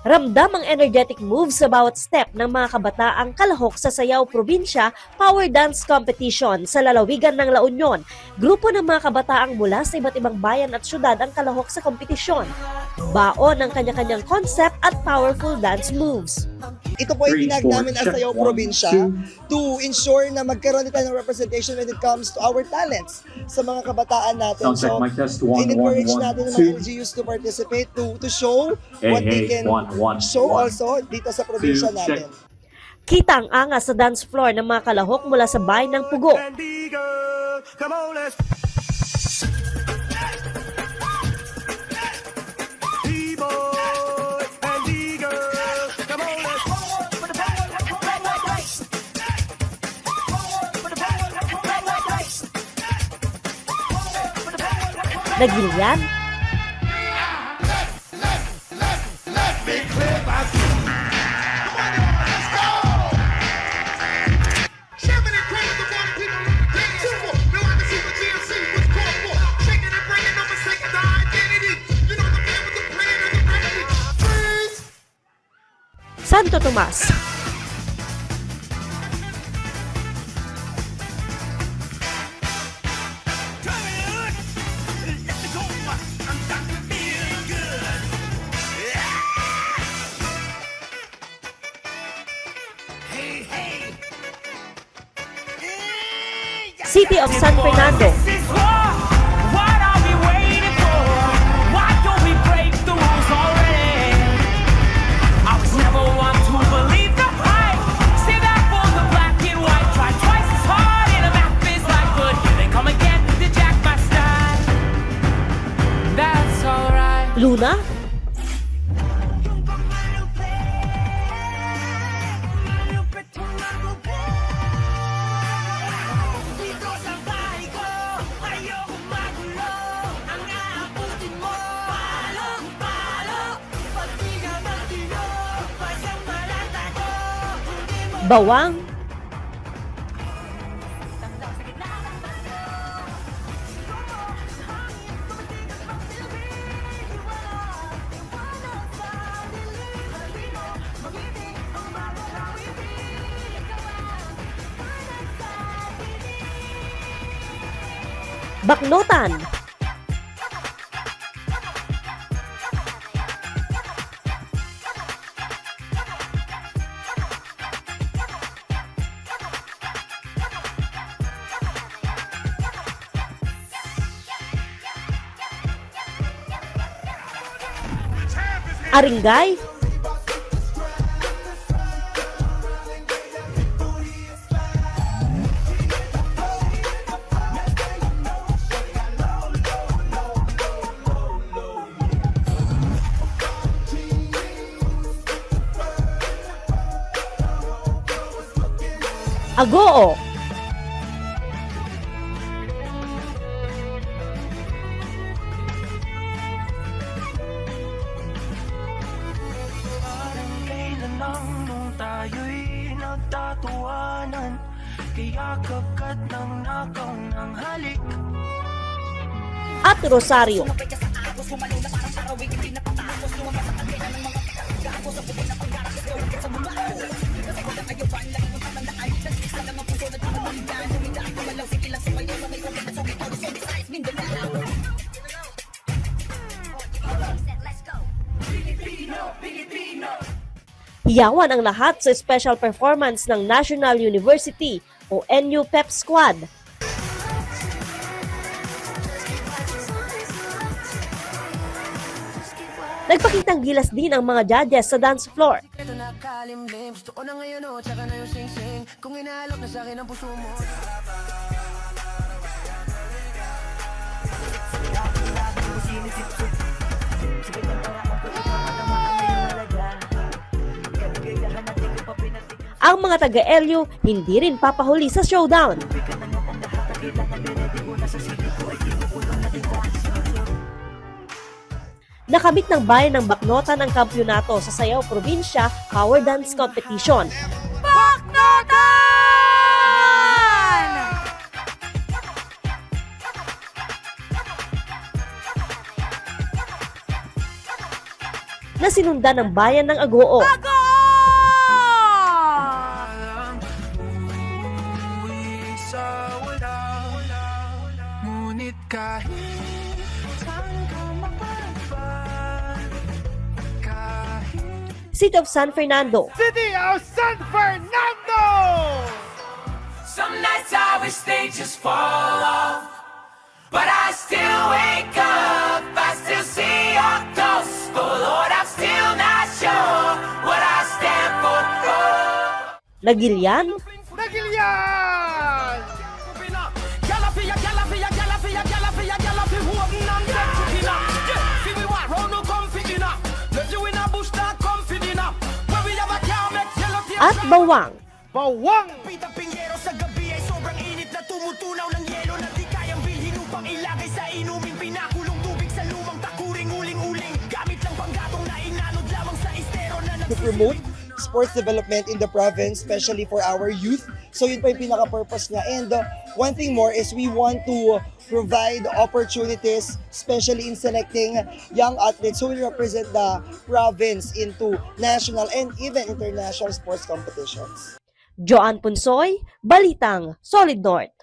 Ramdam ang energetic moves sa bawat step ng mga kabataang kalahok sa Sayaw Probinsya Power Dance Competition sa lalawigan ng La Union. Grupo ng mga kabataang mula sa iba't ibang bayan at syudad ang kalahok sa kompetisyon. Baon ng kanya-kanyang concept at powerful dance moves. Ito po ay tinag namin as Sayaw Probinsya to ensure na magkaroon tayo ng representation when it comes to our talents sa mga kabataan natin. So, in-encourage natin ng mga LGUs to participate, to show what they can show also dito sa probinsya natin. Kita ang angas sa dance floor ng mga kalahok mula sa bahay ng Pugo. Nagilian, Santo Tomas, City of San Fernando, Luna, Bawang, Baknotan, Aringay, Agoo, tayo'y nagtatuwanan, kaya kagat ng nakaw ng halik. at Rosario. Hiyawan ang lahat sa special performance ng National University o NU Pep Squad. Nagpakitang gilas din ang mga judges sa dance floor. Ito na kalimlim, gusto ko na ngayon o, tsaka na yung sing-sing. Kung inaalok na sa'kin ang puso mo. Ang mga taga-LU hindi rin papahuli sa showdown. Nakamit ng bayan ng Baknotan ang kampyonato sa Sayaw Probinsya Power Dance Competition. na sinundan ng bayan ng Agoo. Ngunit kahit saan ka mapadpad, kahit City of San Fernando. City of San Fernando! some nights I wish they just fall off, but I still wake up, I still see your ghost. Oh Lord, I'm still not sure what I stand for. Nagilian, Nagilian! at Bawang. Bawang! Pitang pinggero sa gabi ay sobrang init na tumutunaw ng yelo na di kayang bilhin upang ilagay sa inumin. Pinakulong tubig sa lumang takuring uling-uling. Gamit lang panggatong na inanod lamang sa estero na To promote sports development in the province, especially for our youth. So yun pa yung pinaka-purpose niya. And one thing more is we want to provide opportunities, especially in selecting young athletes who will represent the province into national and even international sports competitions. Joanne Punsoy, Balitang, Solid North.